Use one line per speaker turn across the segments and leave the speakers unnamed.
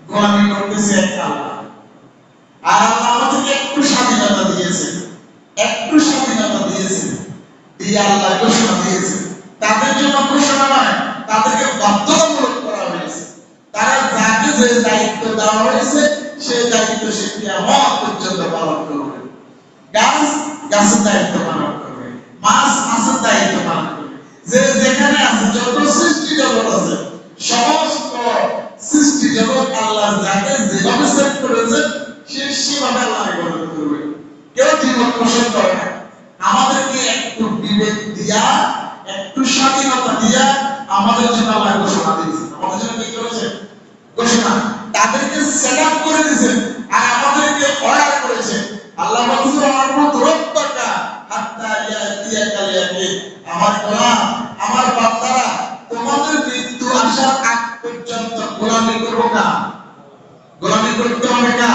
গোলামি করতেছে একটা আল্লাহ। আর আল্লাহ আমাদেরকে একটু স্বাধীনতা দিয়েছে, একটু স্বাধীনতা দিয়েছে, দিয়ে আল্লাহ ঘোষণা দিয়েছে। তাদের জন্য ঘোষণা নয়, তাদেরকে বাধ্যতামূলক করা হয়েছে। তারা যাকে যে দায়িত্ব দেওয়া হয়েছে সেই দায়িত্ব সে কিয়ামত পর্যন্ত পালন করবে। গাছ গাছের দায়িত্ব পালন করবে, মাছ মাছের দায়িত্ব পালন করবে। যে যেখানে আছে, যত সৃষ্টি জগৎ আছে, সমস্ত সৃষ্টি জগৎ আল্লাহ যাকে যেভাবে সেট করেছে সে সেভাবে আল্লাহ ইবাদত করবে। কেউ জীবন পোষণ করে না। আমাদেরকে একটু বিবেক দিয়া, একটু স্বাধীনতা দিয়া আমাদের জন্য আল্লাহ ঘোষণা দিয়েছে। আমাদের জন্য কি করেছে? ঘোষণা। তাদেরকে সেট আপ করে দিয়েছেন আর আমাদেরকে অর্ডার করেছে। আল্লাহ বলছে আরবুদ রব্বাকা হাত্তা ইয়াতিয়াকাল ইয়াকিন। আমার গোলাম, আমার বান্দারা তোমাদের মৃত্যু আসার আগ পর্যন্ত গোলামি করো না। গোলামি করতে হবে না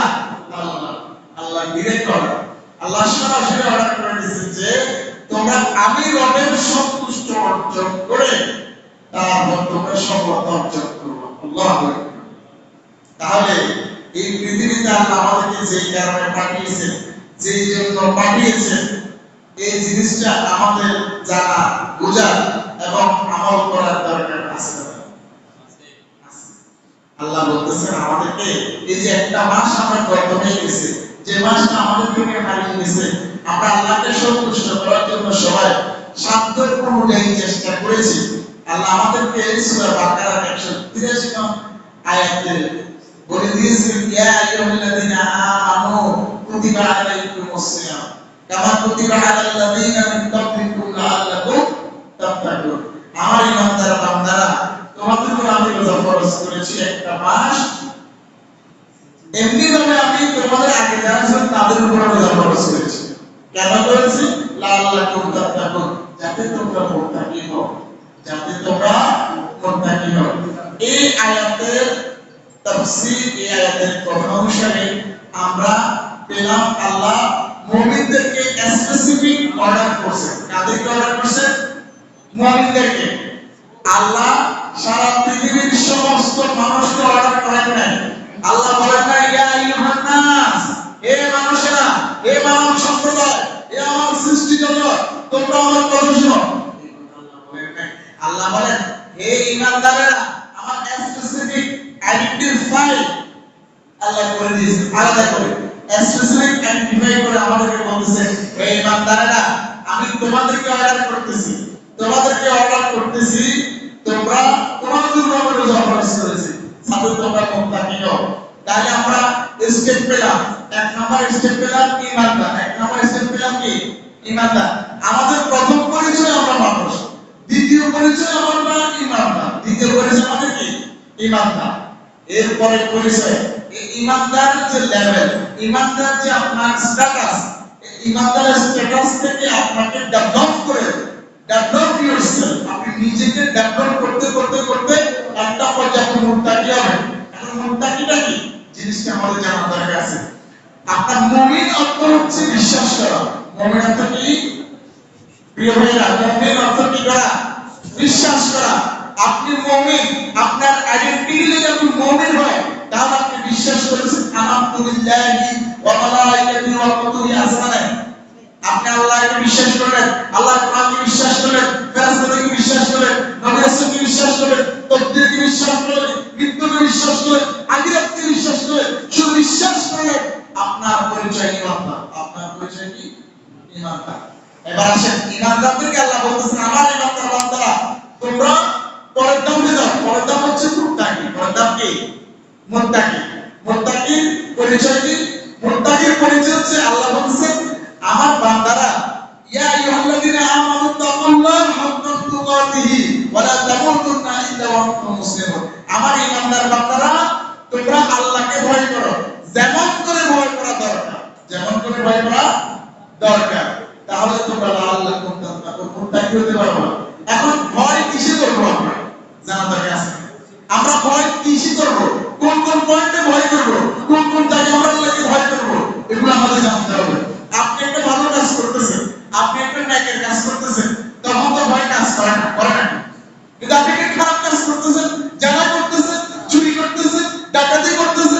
আল্লাহ। আল্লাহ ডিরেক্ট অর্ডার, আল্লাহ সরাসরি অর্ডার করে দিয়েছেন যে তোমরা আমি রবের সন্তুষ্ট অর্জন করে তারপর তোমরা সফলতা অর্জন করবে। আল্লাহু আকবার। তাহলে এই পৃথিবীতে আল্লাহ আমাদেরকে যেই কারণে পাঠিয়েছেন, যেই জন্য পাঠিয়েছেন, এই জিনিসটা আমাদের জানা, বোঝা এবং আমল করার দরকার আছে। আল্লাহ বলতেছেন আমাদেরকে এই যে একটা মাস আমরা গত হয়ে গেছে, যে মাসটা আমাদের থেকে হারিয়ে গেছে, আমরা আল্লাহকে সন্তুষ্ট করার জন্য সবাই সাধ্য অনুযায়ী চেষ্টা করেছি। আল্লাহ আমাদেরকে সূরা বাকারার 183 নং আয়াতে বলে দিয়েছেন, ইয়া আইয়ুহাল্লাযীনা আমানু কুতিবা আলাইকুমুস সিয়াম কামা কুতিবা আলাল লাযীনা মিন ক্বাবলিকুম লাআল্লাকুম তাত্তাকুন। আমার ইমানদার বান্দারা, তোমাদের উপর আমি রোজা ফরজ করেছি একটা মাস, এমনি ভাবে আমি তোমাদের আগে যারা ছিলেন তাদের উপর রোজা ফরজ করেছি। কেন করেছি? লাআল্লাকুম তাত্তাকুন, যাতে তোমরা মুত্তাকি হও, যাতে তোমরা মুত্তাকি হও। এই আয়াতের তাফসীর, এই আয়াতের কথা অনুসারে আমরা পেলাম আল্লাহ মুমিনদেরকে স্পেসিফিক অর্ডার করেছেন। কাদেরকে অর্ডার করেছেন? মুমিনদেরকে। আল্লাহ সারা পৃথিবীর সমস্ত মানুষকে অর্ডার করেন নাই। আল্লাহ বলেন না ইয়া আইয়ুহান নাস, হে মানুষেরা, হে মানব সম্প্রদায়, হে আমার সৃষ্টি জগৎ, তোমরা আমার কথা শোনো। আল্লাহ বলেন না। আল্লাহ বলেন হে ঈমানদারেরা, আমার স্পেসিফিক আইডেন্টিফাই আল্লাহ করে দিয়েছেন, আলাদা করে স্পেসিফিক আইডেন্টিফাই করে আমাদেরকে বলতেছেন, হে ঈমানদারেরা, আমি তোমাদেরকে অর্ডার করতেছি, তোমাদেরকে অর্ডার করতেছি, তোমরা তোমাদের উপর রোজা ফরজ করেছি, সাথে তোমরা মুত্তাকি হও। তাহলে আমরা স্টেপ পেলাম, এক নাম্বার স্টেপ পেলাম ঈমানদার, এক নাম্বার স্টেপ পেলাম কি? ঈমানদার। আমাদের প্রথম পরিচয় আমরা মানুষ, দ্বিতীয় পরিচয় আমরা ঈমানদার, দ্বিতীয় পরিচয় আমাদের কি? ঈমানদার। এরপরে পরিচয় ঈমানদার যে লেভেল, ঈমানদার যে আপনার স্ট্যাটাস, ঈমানদারের স্ট্যাটাস থেকে আপনাকে ডেভেলপ করে, ডেভেলপ ইয়োরসেলফ, আপনি নিজেকে ডেভেলপ করতে করতে করতে একটা পর্যায়ে আপনি মুত্তাকি হবেন। এখন মুত্তাকিটা কি জিনিসটা আমাদের জানা দরকার আছে। আপনার মুমিন অর্থ হচ্ছে বিশ্বাস করা। মুমিন অর্থ কি? প্রিয় ভাইরা, মুমিন অর্থ কি করা? বিশ্বাস করা। আপনি মুমিন, আপনার আইডেন্টিটি যদি আপনি মুমিন হয়, তাহলে আপনি বিশ্বাস করেছেন আলহামদুলিল্লাহি ওয়া মালাইকাতিহি ওয়া কুতুবিহি আসমানে। আপনি আল্লাহকে বিশ্বাস করেন, আল্লাহর কোরআনকে বিশ্বাস করেন, ফেরেশতাদেরকে বিশ্বাস করেন, নবী রাসূলকে বিশ্বাস করেন, তকদীরকে বিশ্বাস করেন, মৃত্যুকে বিশ্বাস করেন, আখিরাতকে বিশ্বাস করেন। শুধু বিশ্বাস করেন, আপনার পরিচয় ঈমানদার। আপনার পরিচয় কি? ঈমানদার। এবার আসেন ঈমানদারদেরকে আল্লাহ বলতেছেন, আমার ঈমানদার বান্দারা, তোমরা পরের দামে যাও। পরের দাম হচ্ছে মুত্তাকি। পরের দাম কি? মুত্তাকি। মুত্তাকির পরিচয় কি? মুত্তাকির পরিচয় হচ্ছে আল্লাহ বলছেন, আমার বান্দারা, ইয়া আইয়ুহাল্লাযীনা আমানু তাকুল্লাহা হাক্কা তুকাতিহি ওয়া লা তামুতুন্না ইল্লা ওয়া আনতুম মুসলিমুন। আমার ঈমানদার বান্দারা, তোমরা আল্লাহকে ভয় করো, যেমন করে ভয় করা দরকার, যেমন করে ভয় করা দরকার, তাহলে তোমরা লাআল্লাকুম তাত্তাকুন, মুত্তাকি হতে পারবে। এখন ভয় কিসে করব আমরা? জানা দরকার আছে। আমরা ভয় কিসে করব? কোন কোন পয়েন্টে ভয় করব? কোন কোন জায়গায় আমরা আল্লাহকে ভয় করব? এগুলো আমাদের জানতে হবে। আপনি একটা ভালো কাজ করতেছেন, আপনি একটা নেকের কাজ করতেছেন, তখন তো ভয় কাজ করে না, করে না। কিন্তু আপনি একটা খারাপ কাজ করতেছেন, জানা করতেছেন, চুরি করতেছেন, ডাকাতি করতেছেন,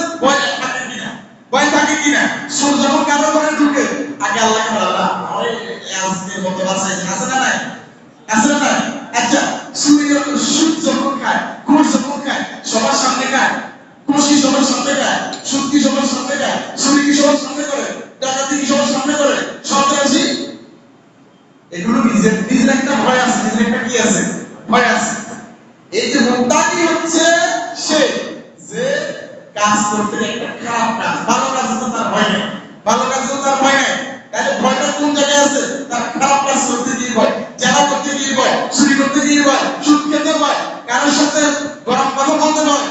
বোতল আছে না নাই? আছে না নাই? আচ্ছা সুদ যখন খায়, ঘুষ যখন খায়, সবার সামনে খায়, খুশি সবার সামনে খায়, সুদ কি সবার সামনে খায়, চুরি কি সবার সামনে করে, ডাকাতি কি সবার সামনে করে, সন্ত্রাসী, এগুলো নিজের একটা ভয় আছে, নিজের একটা কি আছে, ভয় আছে। এই যে মুত্তাকি হচ্ছে সে যে কাজ করতে একটা খারাপ কাজ, ভালো কাজ তো তার ভয় নেই, ভালো কাজ তো তার ভয় নেই। তাহলে ভয়টা কোন জায়গায় আছে? তার খারাপ কাজ করতে গিয়ে ভয়, জেনা করতে গিয়ে ভয়, চুরি করতে গিয়ে ভয়, সুদ খেতে ভয়, কারোর সাথে গরম কথা বলতে ভয়।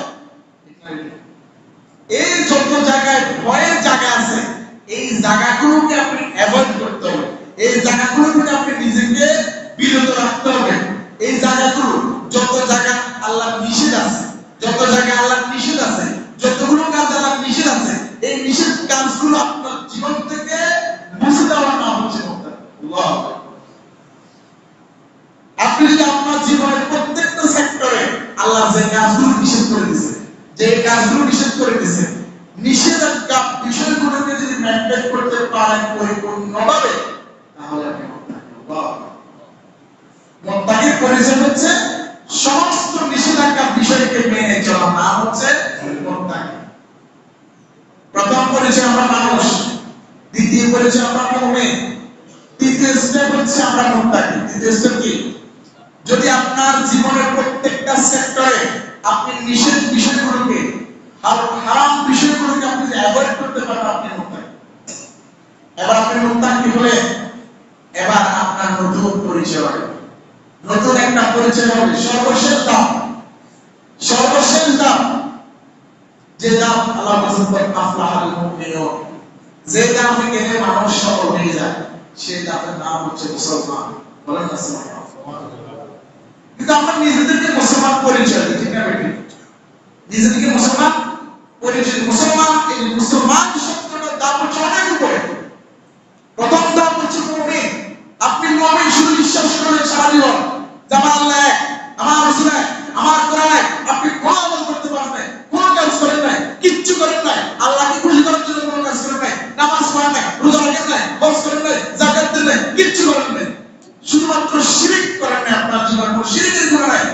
এই যত জায়গায় ভয়ের জায়গা আছে, এই জায়গাগুলোকে আপনি অ্যাভয়েড করতে হবে, এই জায়গাগুলো থেকে আপনি নিজেকে বিরত রাখতে হবে। এই জায়গাগুলো যত জায়গা আল্লাহ নিষেধ আছে, যত জায়গা আল্লাহ নিষেধ আছে, যতগুলো কাজ আল্লাহ নিষেধ আছে, এই নিষেধ কাজগুলো আপনার জীবন থেকে মুছে দেওয়ার নাম হচ্ছে আল্লাহ। আপনি যদি আপনার জীবনের প্রত্যেকটা সেক্টরে আল্লাহ যে কাজগুলো নিষেধ করে দিয়েছে, যে কাজগুলো নিষেধ করে দিয়েছে, নিষেধাজ্ঞা বিষয়গুলোকে যদি মেইনটেইন করতে পারেন পরিপূর্ণভাবে, তাহলে আপনি মুত্তাকির পরিচয় হচ্ছে সমস্ত নিষেধাজ্ঞা বিষয়কে মেনে চলা, নাম হচ্ছে মুত্তাকি। প্রথম পরিচয় আমরা মানুষ, দ্বিতীয় পরিচয় আমরা মুমিন, তৃতীয় স্টেপ হচ্ছে আমরা মুত্তাকি। তৃতীয় স্টেপ কি? যদি আপনার জীবনের প্রত্যেকটা সেক্টরে আপনি নিষেধ বিষয়গুলোকে, হারাম বিষয়গুলোকে আপনি অ্যাভয়েড করতে পারেন, আপনি মুত্তাকি। এবার আপনি মুত্তাকি হলে এবার আপনার নতুন পরিচয় হবে, নতুন একটা পরিচয় হবে, সর্বশেষ দাম, সর্বশেষ দাম, যে দাম আল্লাহ পছন্দ করেন, আফলাহুল মুমিনুন, যে দামে গেলে মানুষ সফল হয়ে যায়, সেই দামের নাম হচ্ছে মুসলমান। বলেন না সুবহানাল্লাহ। কিন্তু আমরা নিজেদেরকে মুসলমান পরিচয় দিই, ঠিক না বেটি? নিজেদেরকে মুসলমান পরিচয়, মুসলমান, এই মুসলমান শব্দটার দাম হচ্ছে অনেক উপরে। প্রথম দাম হচ্ছে মুমিন। আপনি মুমিন শুধু বিশ্বাস করেন সারা জীবন যে আমার আল্লাহ এক, আমার রাসূল এক, আমার কোরআন এক, আপনি কোনো আমল করতে পারেন নাই, কোনো কাজ করেন নাই, কিচ্ছু করেন নাই, আল্লাহকে খুশি করার জন্য কোনো কাজ করেন নাই, নামাজ পড়েন নাই, রোজা রাখেন নাই, হজ করেন নাই, যাকাত দেন নাই, কিচ্ছু করেন নাই, শুধুমাত্র শিরক করেন নাই, আপনার জীবনে কোনো শিরকের গুনাহ নাই,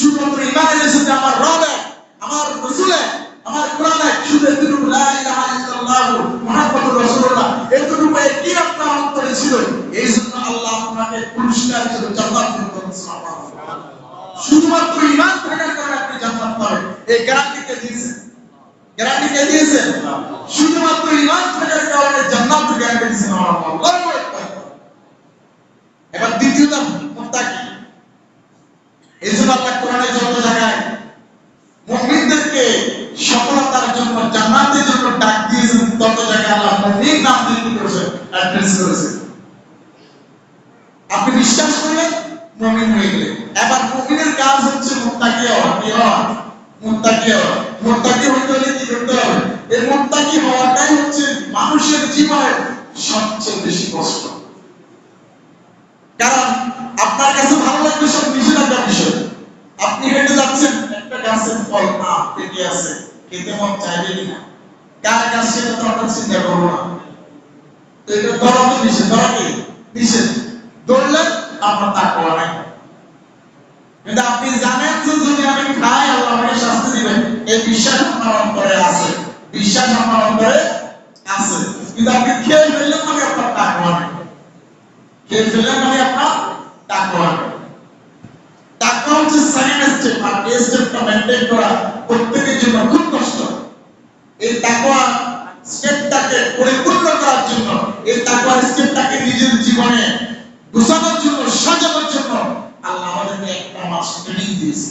শুধুমাত্র ঈমান এনেছেন আমার রব এক, আমার রাসূল এক, আমার কোরআন এক, শুধু এতটুকু লা ইলাহা ইল্লাল্লাহ মুহাম্মাদুর রাসূলুল্লাহ, এতটুকু কি আপনার অন্তরে ছিল, এই জন্য আল্লাহ আপনাকে পুরস্কার হিসেবে জান্নাত দান করেছেন। সুবহানাল্লাহ। শুধুমাত্র ঈমান থাকার কারণে আপনি জান্নাত পাবেন, এই গ্যারান্টি কে দিয়েছেন? গ্যারান্টি কে দিয়েছেন? শুধুমাত্র ঈমান থাকার কারণে জান্নাত গ্যারান্টি দিয়েছেন আল্লাহ। আল্লাহু আকবার। এবার দ্বিতীয়টা মুত্তাকি। এই জন্য আল্লাহ কোরআনে যত জায়গায় মুমিনদেরকে সফলতার জন্য, জান্নাতের জন্য ডাক দিয়েছেন, তত জায়গায় আল্লাহ মুমিন নাম দিয়ে কি করেছেন? অ্যাড্রেস করেছেন। আপনি বিশ্বাস করলেন, মুমিন হয়ে গেলেন। এবার মুমিনের কাজ হচ্ছে মুত্তাকি হওয়া। কি হওয়া? মুত্তাকি হওয়া। মুত্তাকি হতে হলে কি করতে হবে? এই মুত্তাকি হওয়াটাই হচ্ছে মানুষের জীবনের সবচেয়ে বেশি কষ্ট। কারণ আপনার কাছে ভালো লাগবে সব নিষেধাজ্ঞা বিষয়। আপনি হেঁটে যাচ্ছেন, একটা গাছের ফল পেকে আছে, খেতে মন চাইবে কিনা, কার গাছ সেটা তো আমরা চিন্তা করবো না, তো এটা ধরা তো নিষেধ, ধরা কি নিষেধ, ধরলেন আপনার তাকওয়া নাই। কিন্তু আপনি জানেন যে যদি আমি খাই আল্লাহ আমাকে শাস্তি দিবেন, এই বিশ্বাস আপনার অন্তরে আছে, বিশ্বাস আপনার অন্তরে আছে, কিন্তু আপনি খেয়ে ফেললেন মানে আপনার তাকওয়া নাই, খেয়ে ফেললেন মানে আপনার তাকওয়া নাই। তাকওয়া হচ্ছে সেকেন্ড স্টেপ, আর এই স্টেপটা মেইনটেইন করা প্রত্যেকের জন্য খুব কষ্ট। এই তাকওয়া স্টেপটাকে পরিপূর্ণ করার জন্য, এই তাকওয়া স্টেপটাকে নিজের জীবনে গুছানোর জন্য, সাজানোর জন্য আল্লাহ আমাদেরকে একটা মাস ট্রেনিং দিয়েছে।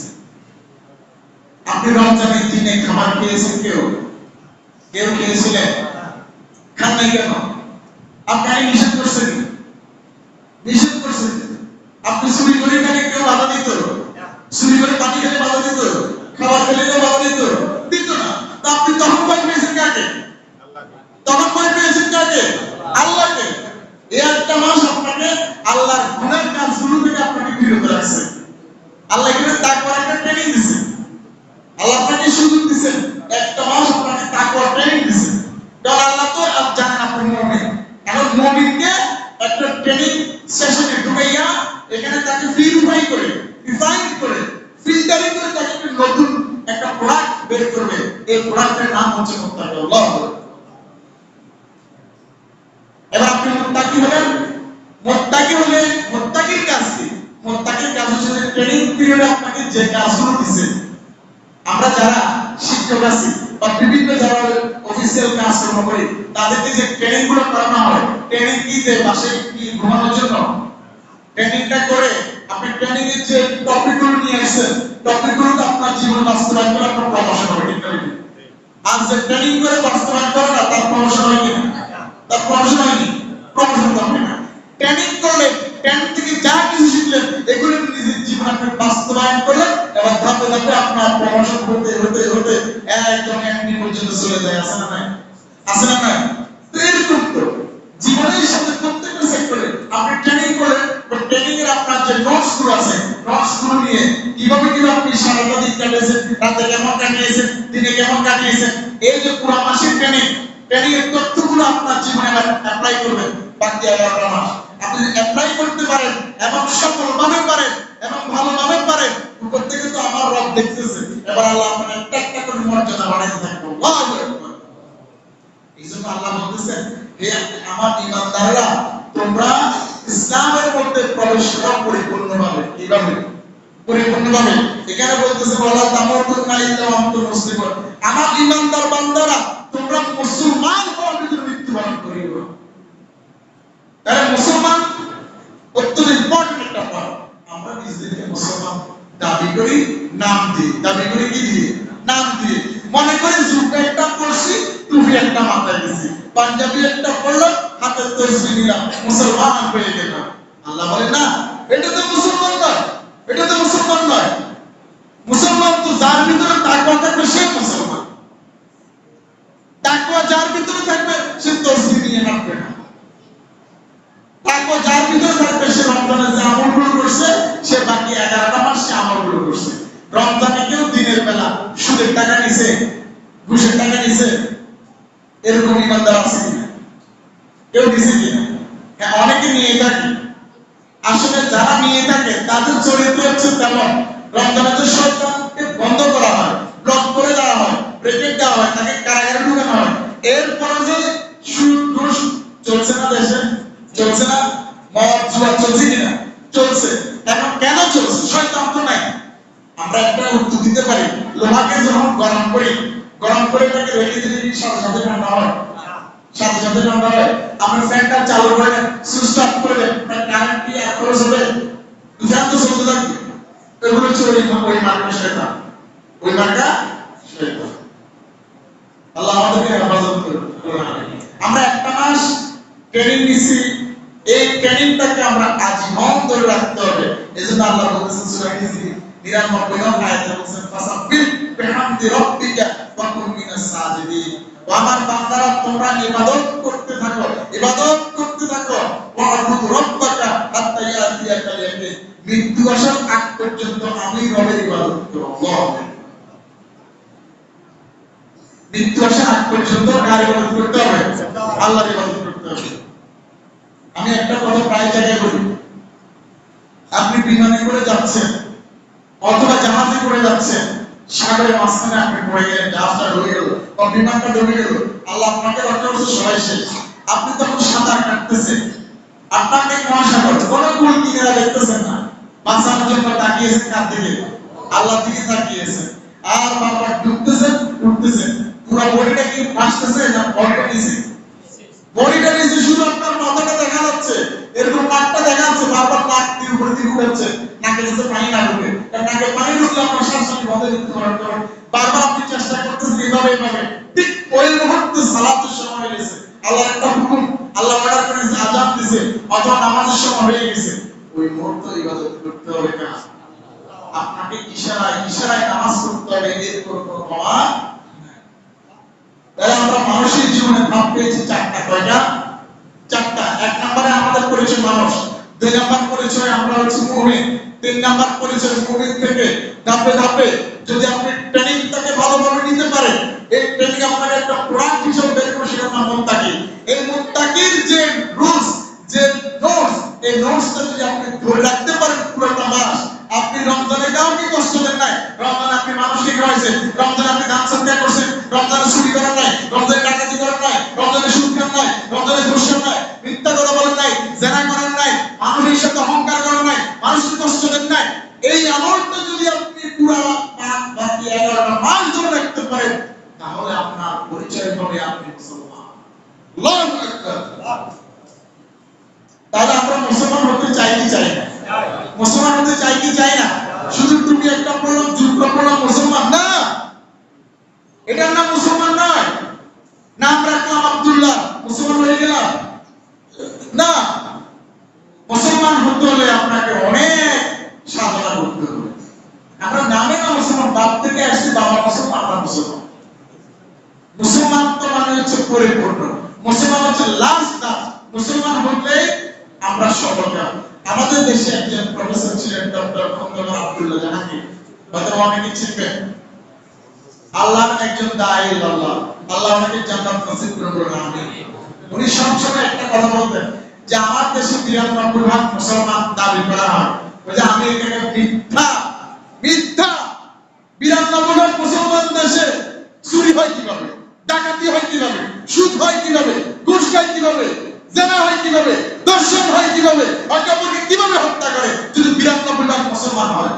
আপনি রমজানের দিনে খাবার খেয়েছেন? কেউ কেউ খেয়েছিলেন? খান নাই কেন? আপনি নিষেধ করছেন, নিষেধ করছেন। আপনি চুরি করে খেলে কেউ বাধা দিত? চুরি করে পানি খেলে বাধা দিত? খাবার খেলে কেউ বাধা দিত? দিত না। তা আপনি তখন ভয় পেয়েছেন কাকে? তখন ভয় পেয়েছেন কাকে? আল্লাহকে। এই একটা মাস আপনাকে আল্লাহর গুনাহের কাজগুলো থেকে আপনাকে বিরত রাখছে। আল্লাহ এখানে তাকওয়ার একটা ট্রেনিং দিয়েছে। আল্লাহ আপনাকে সুযোগ দিয়েছেন, একটা মাস আপনাকে তাকওয়ার ট্রেনিং দিয়েছে। কারণ আল্লাহ তো জানেন আপনি মুমিন। এখন মুমিনকে একটা ট্রেনিং সেশন করবে, এই প্রোডাক্টের নাম হচ্ছে মুত্তাকি। আল্লাহু আকবার। এবার আপনি মুত্তাকি হলেন, মুত্তাকি হলে মুত্তাকির কাজ কি? মুত্তাকির কাজ হচ্ছে যে ট্রেনিং পিরিয়ডে আপনাকে যে কাজগুলো দিছে, আমরা যারা শিক্ষক আছি বা বিভিন্ন যারা অফিসিয়াল কাজকর্ম করি তাদেরকে যে ট্রেনিং গুলো করানো হয়, ট্রেনিং কি যে বাসায় কি ঘুমানোর জন্য ট্রেনিংটা করে আপনি ট্রেনিং এর যে টপিকগুলো নিয়ে আসছেন, টপিকগুলো আপনার জীবন বাস্তবায়ন করে আপনার প্রমোশন হবে। ঠিক আছে, আর যে ট্রেনিং করে বাস্তবায়ন করে না তার প্রমোশন হয় কি? তার প্রমোশন হয়নি, প্রমোশন হবে না। ট্রেনিং করলে ট্রেনিং থেকে যা কিছু শিখলেন এগুলো নিজের জীবনে আপনি বাস্তবায়ন করলেন, এবার ধাপে ধাপে আপনার প্রমোশন হতে হতে হতে একদম এমনি পর্যন্ত চলে যায়। আছে না নাই? আছে না নাই? তো এরকম তো জীবনের সাথে প্রত্যেকটা সেক্টরে আপনি ট্রেনিং করলেন, ট্রেনিং এর আপনার যে নোটস গুলো আছে, নোটস গুলো নিয়ে কিভাবে আপনি সারাটা দিন কাটিয়েছেন, রাতে কেমন কাটিয়েছেন, দিনে কেমন কাটিয়েছেন, এই যে পুরো মাসের ট্রেনিং এর তথ্যগুলো আপনার জীবনে অ্যাপ্লাই করবেন। বাকি 11টা মাস আপনি অ্যাপ্লাই করতে পারেন এবং সফলভাবে পারেন এবং ভালোভাবে পারেন, উপর থেকে তো আমার রব দেখতেছে। এবার আল্লাহ আপনার একটা একটা করে মর্যাদা বাড়াইতে থাকবে। আল্লাহু আকবার। এইজন্য আল্লাহ বলতেছেন, হে আমার ঈমানদাররা, তোমরা ইসলামের মধ্যে প্রবেশ করো পরিপূর্ণভাবে। কিভাবে? পরিপূর্ণভাবে। এখানে বলতেছে ওয়ালা তামুতুন্না ইল্লা ওয়া আনতুম মুসলিমুন, আমার ঈমানদার বান্দারা তোমরা মুসলমান হওয়ার ভিতরে মৃত্যুবরণ করিও। তাহলে মুসলমান অত্যন্ত ইম্পর্টেন্ট একটা পয়েন্ট। আমরা নিজেদেরকে মুসলমান দাবি করি, নাম দিই। দাবি করি কি দিয়ে? নাম দিয়ে। মনে করি জুব্বা একটা পরছি, টুপি একটা মাথায় দিছি, পাঞ্জাবি একটা পরলাম, হাতে তসবিহ নিলাম, মুসলমান হয়ে গেলাম। আল্লাহ বলে না, এটা তো মুসলমান নয়, এটা তো মুসলমান নয়। মুসলমান তো যার ভিতরে তাকওয়া থাকবে সে মুসলমান। তাকওয়া যার ভিতরে থাকবে সে তসবিহ নিয়ে হাঁটবে না। তাকওয়া যার ভিতরে থাকবে সে রমজানে যে আমলগুলো করছে সে বাকি 11টা মাস সে আমলগুলো করছে। রমজানে কেউ দিনের বেলা সুদের টাকা নিছে, ঘুষের টাকা নিছে, এরকম ঈমানদার আছে কিনা? কেউ নিছে কিনা? হ্যাঁ, অনেকে নিয়ে থাকে। আসলে যারা নিয়ে থাকে তাদের চরিত্র হচ্ছে তেমন। রমজানে যে শয়তানকে বন্ধ করা হয়, ব্লক করে দেওয়া হয়, ব্রেকেট দেওয়া হয়, তাকে কারাগারে ঢুকানো হয়, এরপরে যে সুদ ঘুষ চলছে না দেশে, চলছে না, মদ জুয়া চলছে কিনা? চলছে। এখন কেন চলছে? শয়তান তো নাই। আমরা একটা উত্তর দিতে পারি, লোহাকে যখন গরম করে তাকে রেখে দিলে কি সাথে সাথে ঠান্ডা হয়? সাথে সাথে ঠান্ডা হয়। আপনি ফ্যানটা চালু করে দেন, সুইচ অফ করে দেন, কারেন্ট কি এক খরচ হবে? ফ্যান তো চলতে থাকবে। এগুলো চলে ওই মার্কা শয়তান, ওই মার্কা শয়তান। আল্লাহ আমাদেরকে হেফাজত করুন। আমরা একটা মাস ট্রেনিং নিছি, এই ট্রেনিংটাকে আমরা আজীবন ধরে রাখতে হবে। এজন্য আল্লাহ বলেছেন সূরা হিজর 99 আয়াতে বলেছেন, ফাসাব্বিহ বিহামদি রাব্বিকা ওয়া কুন মিনাস সাজিদিন। ও আমার বান্দারা, তোমরা ইবাদত করতে থাকো, ইবাদত করতে থাকো, ওয়া'বুদ রাব্বাকা হাত্তা ইয়াতিয়াকাল ইয়াকিন। মৃত্যু আসার আগ পর্যন্ত আমি রবের ইবাদত করো। আল্লাহু আকবার। মৃত্যু আসার আগ পর্যন্ত কার ইবাদত করতে হবে? আল্লাহর ইবাদত করতে হবে। আমি একটা কথা প্রায় জায়গায় বলি, আপনি বিমানে করে যাচ্ছেন অথবা জাহাজে করে যাচ্ছেন, সাগরের মাঝখানে আপনি পড়ে গেলেন, জাহাজটা ডুবে গেল বা বিমানটা ডুবে গেল, আল্লাহ আপনাকে রক্ষা করছে, সবাই শেষ। আপনি তখন সাঁতার কাটতেছেন, আপনাকে মহাসাগর কোনো কুল কিনারা দেখতেছেন না, বাঁচানোর জন্য তাকিয়েছেন কার দিকে? আল্লাহর দিকে তাকিয়েছেন। আর বারবার ডুবতেছেন, উঠতেছেন, পুরো বডিটা কি ভাসতেছে না বডিটা নিচে? বডিটা নিচে, শুধু আপনার মাথাটা দেখা যাচ্ছে, এরকম নাকটা দেখা যাচ্ছে, বারবার নাক দিয়ে উপরে দিকে উঠছে, নাকে যাতে পানি না ঢুকে। কারণ নাকে পানি ঢুকলে আপনার শ্বাসনালী বন্ধ করতে পারবেন। বারবার আপনি চেষ্টা করতেছেন এইভাবে। ঠিক ওই মুহূর্তে সালাতের সময় হয়ে গেছে, আল্লাহর একটা হুকুম, আল্লাহ অর্ডার করেছে, আযান দিয়েছে অথবা নামাজের সময় হয়ে গেছে, ওই মুহূর্তে ইবাদত করতে হবে না। আপনাকে ইশারায় নামাজ পড়তে হবে, এর কোনো ক্ষমা নাই। তাহলে আমরা মানুষের জীবনে ভাব পেয়েছি চারটা। কয়টা? চারটা। এক নম্বরে আমাদের পরিচয় মানুষ, দুই নম্বর পরিচয় আমরা হচ্ছে মুমিন, তিন নম্বর পরিচয় মুমিন থেকে ধাপে ধাপে যদি আপনি ট্রেনিংটাকে ভালোভাবে নিতে পারেন, এই ট্রেনিং আপনাকে একটা প্রোডাক্ট হিসেবে বের করে সেটার নাম মুত্তাকি। এই মুত্তাকির যে রুলস, যে নোটস, এই নোটসটা যদি আপনি ধরে রাখতে পারেন পুরোটা মাস, আপনি রমজানে কাউকে কষ্ট দেন নাই, রমজানে আপনি মানুষকে হয়েছে, রমজানে আপনি দান সাদকা করছেন, রমজানে চুরি করেন নাই, রমজানে ডাকাতি করেন নাই, রমজানে সুদ খান নাই, রমজানে ঘুষ খান নাই, মিথ্যা কথা বলেন নাই, জেনা করেন নাই, মানুষের সাথে অহংকার করেন নাই, মানুষকে কষ্ট দেন নাই। এই আমলটা যদি আপনি পুরো বাকি 11টা মাস ধরে রাখতে পারেন, তাহলে আপনার পরিচয় হবে আপনি মুসলমান। আল্লাহু আকবার। তাহলে আমরা মুসলমান হতে চাই কি চাই না? মুসলমান হতে চাই কি চাই না? শুধু টুপি একটা পরলাম, জুব্বা পরলাম মুসলমান না, এটার নাম মুসলমান নয়। নাম রাখলাম আব্দুল্লাহ, মুসলমান হয়ে গেলাম না। মুসলমান হতে হলে আপনাকে অনেক সাধনা করতে হবে। আমরা নামে না মুসলমান, বাপ থেকে আসছি, বাবা মুসলমান, আমরা মুসলমান। মুসলমান তো মানে হচ্ছে পরিপূর্ণ, মুসলমান হচ্ছে লাস্ট দাস। মুসলমান হলে আমরা সফল হব। আমাদের দেশে একজন প্রফেসর ছিলেন, ডক্টর খন্দকার আব্দুল্লাহ জাহাঙ্গীর, হয়তো অনেকে চিনবেন। আল্লাহ একজন দাঈ আল্লাহ, আল্লাহ ওনাকে জান্নাত নসিব করুন, আমিন। উনি সবসময় একটা কথা বলতেন যে আমার দেশে 93% মুসলমান দাবি করা হয়, ওই যে আমেরিকাকে মিথ্যা মিথ্যা। 92% মুসলমান দেশে চুরি হয় কিভাবে, ডাকাতি হয় কিভাবে, সুদ হয় কিভাবে, ঘুষ খায় কিভাবে, জেনা হয় কিভাবে, দর্শন হয় কিভাবে, অকাপড়কে কিভাবে হত্যা করে, যদি 92% মুসলমান হয়।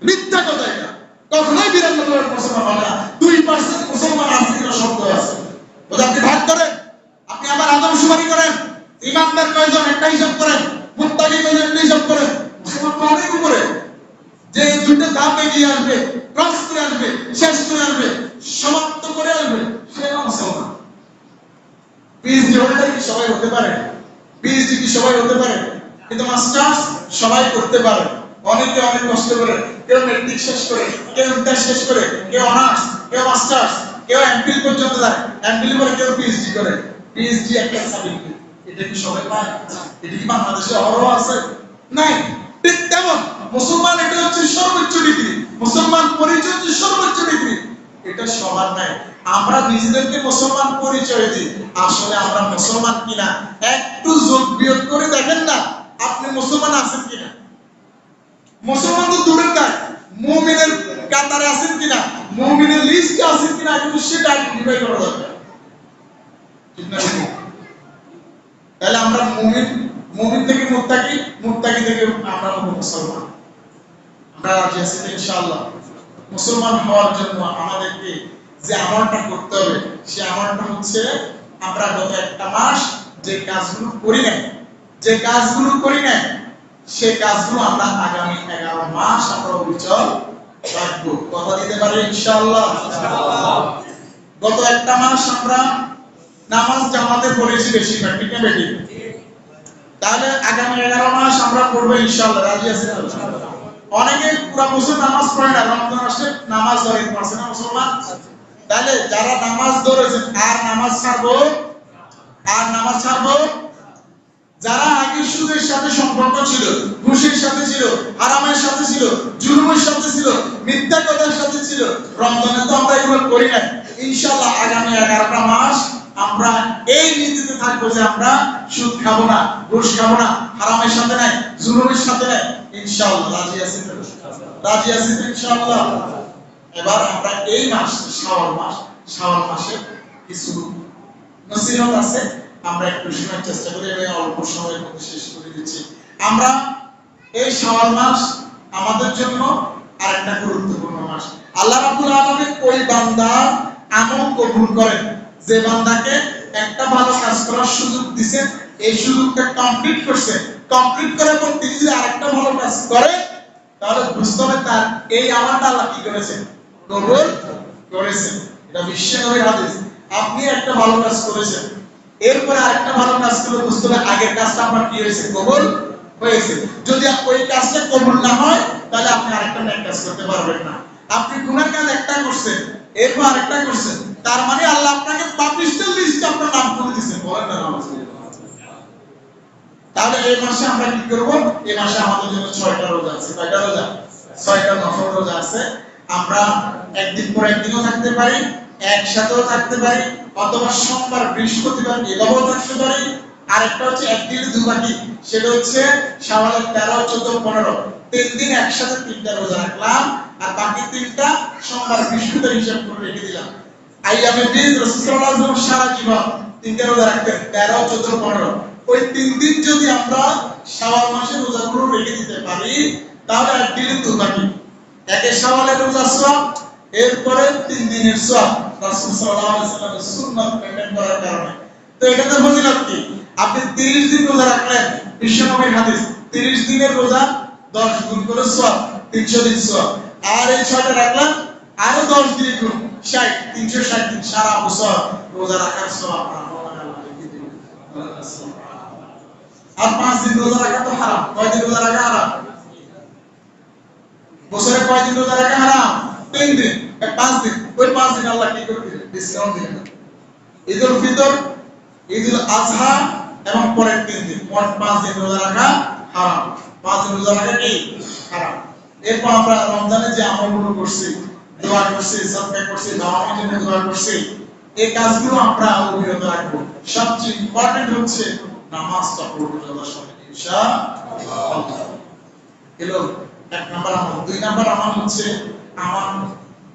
মিথ্যা কথা এটা, কখনোই 92% মুসলমান হবে না। 2% মুসলমান আছে কিনা শব্দ আছে, ওটা আপনি ভাগ করেন, আপনি আমার আদমশুমারি করেন, ইমানদার কয়জন একটা হিসাব করেন, মুত্তাকি কয়জন একটা হিসাব করেন। মুসলমান তো অনেক উপরে, যে দুটো ধাপ এগিয়ে আসবে, ক্রস করে আসবে, শেষ করে আসবে, সমাপ্ত করে আসবে, সে মুসলমান। পিএইচডি হোল্ডার কি সবাই হতে পারে? পিএইচডি কি সবাই হতে পারে? কিন্তু মাস্টার্স সবাই করতে পারে। অনেকে অনেক কষ্ট করে, কেউ মেট্রিক শেষ করে, কেউ ইন্টার শেষ করে, কেউ অনার্স, কেউ মাস্টার্স, কেউ এমফিল পর্যন্ত যায়, এমফিল পরে কেউ পিএইচডি করে। পিএইচডি একটা সার্টিফিকেট, এটা কি সবাই পায়? এটা কি বাংলাদেশে অহরহ আছে? নাই। ঠিক তেমন মুসলমান, এটা হচ্ছে সর্বোচ্চ ডিগ্রি, মুসলমান পরিচয় হচ্ছে সর্বোচ্চ ডিগ্রি, এটা সবার নাই। আমরা নিজেদেরকে মুসলমান পরিচয় দিই, আসলে আমরা মুসলমান কিনা একটু যোগ বিয়োগ করে দেখেন না, আপনি মুসলমান আছেন কিনা। মুসলমান তো দূরের কাজ, মুমিনের কাতারে আছেন কিনা, মুমিনের লিস্টে আছেন কিনা, কিন্তু সেটা আইডেন্টিফাই করা দরকার, ঠিক না? তাহলে আমরা মুমিন থেকে মুত্তাকি, মুত্তাকি থেকে আমরা মুসলমান। আমরা রাজি আছি ইনশাআল্লাহ। মুসলমান হওয়ার জন্য আমাদেরকে যে আমলটা করতে হবে, সে আমলটা হচ্ছে আমরা গত একটা মাস যে কাজগুলো করি নাই, সেই কাজগুলো আমরা আগামী 11 মাস আমরা অবিচল রাখবো। কথা দিতে পারি ইনশাআল্লাহ। গত একটা মাস আমরা নামাজ জামাতে পড়েছি বেশিরভাগ, ঠিক না বেটি? তাহলে আগামী 11 মাস আমরা পড়বো ইনশাআল্লাহ। রাজি আছেন? অনেকে পুরো বছর নামাজ পড়ে না, রমজান আসলে নামাজ ধরে পড়ছে না মুসলমান। তাহলে যারা নামাজ ধরেছেন আর নামাজ ছাড়বো, যারা আগে সুদের সাথে সম্পর্ক ছিল, ঘুষের সাথে ছিল, হারামের সাথে ছিল, জুলুমের সাথে ছিল, মিথ্যা কথার সাথে ছিল, রমজানে তো আমরা এগুলো করি না। ইনশাআল্লাহ আগামী 11টা মাস আমরা এই নীতিতে থাকবো যে আমরা সুদ খাবো না, ঘুষ খাবো না, হারামের সাথে নাই, জুলুমের সাথে নাই, ইনশাআল্লাহ। রাজি আছেন? রাজি আছেন ইনশাআল্লাহ। এবার আমরা এই মাস শাওয়াল মাসে কিছু নসিহত আছে, আমরা একটু শোনার চেষ্টা করি, আমি অল্প সময়ের মধ্যে শেষ করে দিচ্ছি। আমরা এই শাওয়াল মাস আমাদের জন্য আরেকটা গুরুত্বপূর্ণ মাস। আল্লাহ রাব্বুল আলামিন ওই বান্দার আমল কবুল করেন যে বান্দাকে একটা ভালো কাজ করার সুযোগ দিবেন, এই সুযোগটা কমপ্লিট করছে, কমপ্লিট করার পর তিনি যদি আরেকটা ভালো কাজ করে, তাহলে বুঝতে হবে তার এই আমলটা আল্লাহ কি করেছেন, কবুল করেছেন। এটা বিশ্বনবীর হাদিস। আপনি একটা ভালো কাজ করেছেন, এরপরে আরেকটা ভালো কাজ করলে বুঝতে হবে আগের কাজটা আপনার কি হয়েছে, কবুল হয়েছে। যদি ওই কাজটা কবুল না হয়, তাহলে আপনি আরেকটা নেক কাজ করতে পারবেন না। আপনি গুনাহ কাজ একটা করছেন, এরপর আরেকটা করছেন, তার মানে আল্লাহ আপনাকে পাপিষ্টের লিস্টে আপনার নাম করে দিয়েছেন। বলেন না আলহামদুলিল্লাহ। তাহলে এই মাসে আমরা কি করব? এই মাসে আমাদের জন্য 6টা রোজা আছে। কয়টা রোজা? 6টা নফল রোজা আছে। আমরা একদিন পর একদিনও থাকতে পারি, একসাথেও থাকতে পারি, অথবা সোমবার বৃহস্পতিবার এভাবেও থাকতে পারি। আরেকটা হচ্ছে একদিনে দুবার, সেটা হচ্ছে শাওয়ালের 13, 14, 15, 3 দিন একসাথে 3টা রোজা রাখলাম। আর বাকি 3টা সোমবার বৃহস্পতিবার হিসাব করে রেখে দিলাম। আইয়ামে বীজ রাসূল সাল্লাল্লাহু আলাইহি ওয়াসাল্লাম সারা জীবন 3টা রোজা রাখতেন, 13, 14, 15। ওই 3 দিন যদি আমরা শাওয়াল মাসে রোজাগুলো রেখে দিতে পারি তাহলে আর দিন তো বাকি। একে শাওয়ালের রোজা সওয়াব, এরপরে 3 দিনের সওয়াব রাসূল সাল্লাল্লাহু আলাইহি ওয়াসাল্লামের সুন্নাত মেইনটেইন করার কারণে। তো এটাতে ফজিলত কি? আপনি 30 দিন রোজা রাখলেন, বিশ্বনবীর হাদিস 30 দিনের রোজা 10 গুণ করে সওয়াব, 300 দিন সওয়াব। আর এই 6টা রাখলেন আরো 10 দিন গুণ 60, 360 দিন সারা বছর রোজা রাখার সওয়াব আল্লাহ লিখে দিবেন। আর 5 দিন রোজা রাখা তো হারাম। কয় দিন রোজা রাখা হারাম? বছরে কয় দিন রোজা রাখা হারাম? 3 দিন। 5 দিন, ওই 5 দিন আল্লাহ কি করে দিবেন? ডিসকাউন্ট দিবেন। ঈদুল ফিতর, ঈদুল আযহা এবং পরের 3 দিন, মোট 5 দিন রোজা রাখা হারাম। 5 দিন রোজা রাখা কি হারাম। এরপর আমরা রমজানে যে আমলগুলো করছি, দোয়া করছি, সাদকা করছি, দাওয়াতের জন্য দোয়া করছি, এই কাজগুলো আমরা অবিরত রাখবো। সবচেয়ে ইম্পর্টেন্ট হচ্ছে নামাজটা পড়বো যথাসময়ে ইনশাআল্লাহ। এলো 1 নাম্বার আমল। 2 নাম্বার আমল হচ্ছে আমার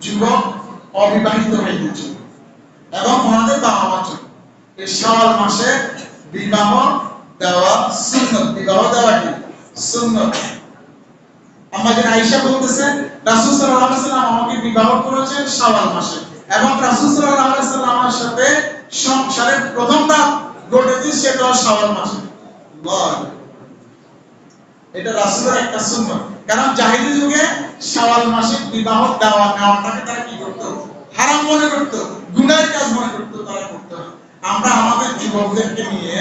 যুবক অবিবাহিত ভাইদের জন্য এবং ওনাদের বাবা মার জন্য এই শাওয়াল মাসে বিবাহ দেওয়া সুন্নাত। বিবাহ দেওয়া কি সুন্নাত। আমাদের আয়েশা বলতেছেন রাসূল সাল্লাল্লাহু আলাইহি ওয়াসাল্লাম আমাকে বিবাহ করেছেন শাওয়াল মাসে এবং রাসূল সাল্লাল্লাহু আলাইহি ওয়াসাল্লাম আমার সাথে সংসারের প্রথম রাত ঘটেছে সেটা শাওয়াল মাসে। এটা রাসূলের একটা সুন্নাত। কারণ জাহেলি যুগে শাওয়াল মাসে বিবাহ দেওয়া নেওয়াটাকে তারা কি করত? হারাম মনে করত, গুনাহের কাজ মনে করত, তারা করত না। আমরা আমাদের যুবকদেরকে নিয়ে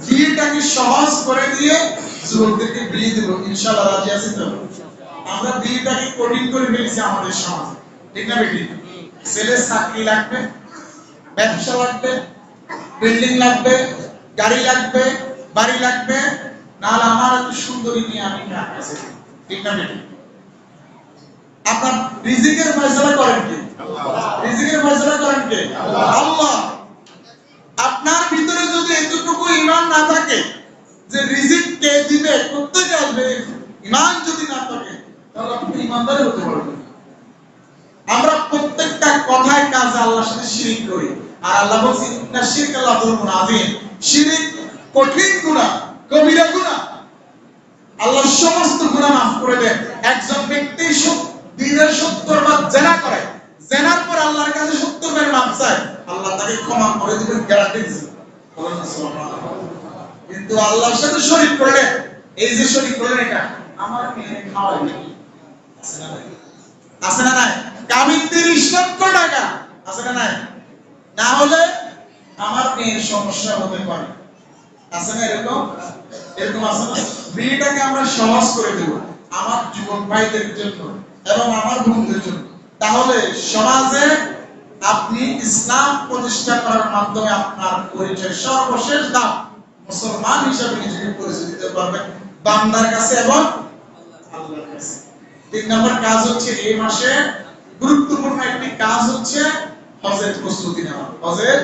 বিয়েটাকে সহজ করে দিয়ে যুবকদেরকে বিয়ে দেব ইনশাআল্লাহ। রাজি আছেন তো? আমরা বিয়েটাকে কঠিন করে ফেলেছি আমাদের সমাজে, ঠিক না বেটি? ছেলে চাকরি লাগবে, ব্যবসা লাগবে, বিল্ডিং লাগবে, গাড়ি লাগবে, বাড়ি লাগবে, নাহলে আমার এত সুন্দরী নিয়ে আমি কার কাছে, ঠিক না বেটি? আপনার রিজিকের ফয়সালা করেন কে? রিজিকের ফয়সালা করেন কে? আল্লাহ। আপনার ভিতরে যদি এতটুকু ঈমান না থাকে যে রিজিক কে দিবে, কোত্থেকে আসবে, ঈমান যদি না থাকে তাহলে আপনি ঈমানদার হতে পারবেন না। আমরা প্রত্যেকটা কথায় কাজে আল্লাহর সাথে শিরক করি, আর আল্লাহ বলেন ইন্না শিরকা লাযুলমুন আযীম। শিরক কঠিন গুনাহ, কবিরা গুনাহ। আল্লাহ সমস্ত গুনাহ মাফ করে দেন। একজন ব্যক্তি দিনের 70 বার জিনা করে, জিনার পর আল্লাহর কাছে 70 বার মাফ চায়, আল্লাহ তাকে ক্ষমা করে দিবেন, গ্যারান্টি দিবেন। বলেন সুবহানাল্লাহ। কিন্তু আল্লাহর সাথে শরীক করলে, এই যে শরীক করলেন, এটা আমার মেয়ে খাওয়াই নাকি আছে না নাই? আছে না নাই? কামিন 30 লক্ষ টাকা আছে না নাই? না হলে আমার মেয়ের সমস্যা হতে পারে, আছে না এরকম? এরকম আছে না? বিয়েটাকে আমরা সহজ করে দেব আমার যুবক ভাইদের জন্য এবং আমার বন্ধুদের জন্য। তাহলে সমাজে আপনি ইসলাম প্রতিষ্ঠা করার মাধ্যমে আপনার পরিচয় সর্বশেষ ধাপ মুসলমান হিসেবে নিজেকে পরিচয় দিতে পারবেন বান্দার কাছে এবং আল্লাহর কাছে। 3 নম্বর কাজ হচ্ছে এই মাসে গুরুত্বপূর্ণ একটি কাজ হচ্ছে হজের প্রস্তুতি নেওয়া। হজের,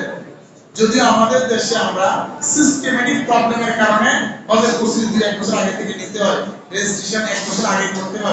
যদি আমাদের দেশে আমরা সিস্টেমেটিক প্রবলেমের কারণে হজের প্রস্তুতি 2-1 বছর আগে থেকে নিতে হয়, রেজিস্ট্রেশন 1 বছর আগে করতে হয়।